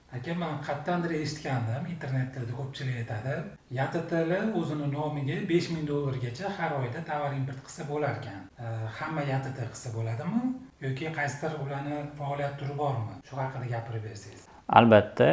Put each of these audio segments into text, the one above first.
Aka, men qayerdandir eshitgandim, internetda ko'pchilik aytadi. YTTL o'zini nomiga $5000 har oyda tovar import qilsa bo'lar ekan. Hamma YTT qilsa bo'ladimi yoki qaysidir ularni faoliyat turi bormi? Shu haqida gapirib bersangiz. Albatta,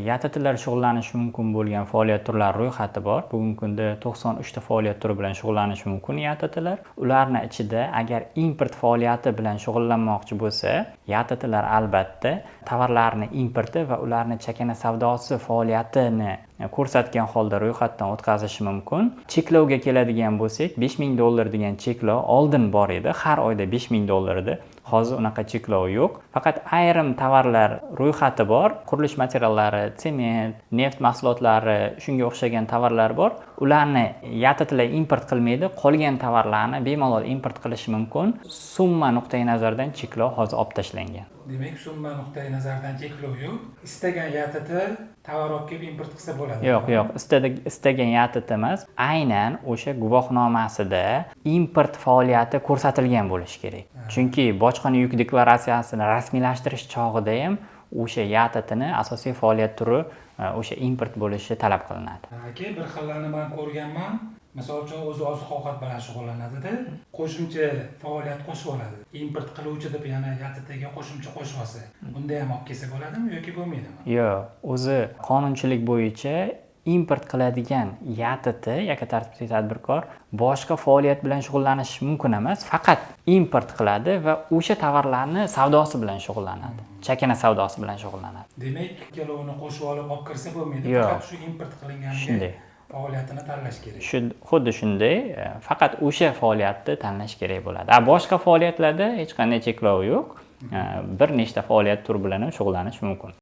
YTTlar shug'ullanishi mumkin bo'lgan faoliyat turlari ro'yxati bor. Bugungi kunda 93 ta faoliyat turi bilan shug'ullanishi mumkin YTTlar. Ularning ichida agar import faoliyati bilan shug'ullanmoqchi bo'lsa, YTTlar albatta tovarlarni importi va ularning chakana savdosi faoliyatini ko'rsatgan holda ro'yxatdan o'tkazishi mumkin. Cheklovga keladigan bo'lsak, $5000 degan cheklov oldin bor edi. Har oyda $5000 edi. Hozir unaqa cheklov yo'q. Faqat ayrim tovarlar ro'yxati bor. Qurilish materiallari, sement, neft mahsulotlari, shunga o'xshagan tovarlar bor. Ularni YTTlar import qilmaydi, qolgan tovarlarni bemalol import qilishi mumkin. Summa nuqtai nazaridan cheklov hozir olib tashlangan. Demak, summa nuqtai nazaridan cheklov yo'q. Istagan YTT tovar olib kelib import qilsa bo'ladi. Yo'q, istagan YTT emas, aynan o'sha guvohnomasida import faoliyati ko'rsatilgan bo'lishi kerak. Chunki bojxona yuk deklaratsiyasini rasmiylashtirish chog'ida ham o'sha YTTni asosiy faoliyat turi o'sha import bo'lishi talab qilinadi. Aka, bir xillarni men ko'rganman. Misol uchun o'zi oziq-ovqat bilan shug'ullanadi-da, qo'shimcha faoliyat qo'shib oladi. Import qiluvchi deb yana YTTga qo'shimcha qo'shib olsa, bunda ham olib kelsa bo'ladimi yoki bo'lmaydimi? Yo'q, o'zi qonunchilik bo'yicha import qiladigan YTT yoki tartibli tadbirkor boshqa faoliyat bilan shug'ullanishi mumkin emas, faqat import qiladi va o'sha tovarlarni savdosi bilan shug'ullanadi. Chakana savdosi bilan shug'ullanadi. Demak, ikkalovini qo'shib olib kirsa bo'lmaydi, faqat shu import qilinganiga shunday faoliyatini tanlash kerak. Xuddi shunday, faqat o'sha faoliyatni tanlash kerak bo'ladi. Boshqa faoliyatlarda hech qanday cheklov yo'q. Bir nechta faoliyat turi bilan ham shug'ullanish mumkin.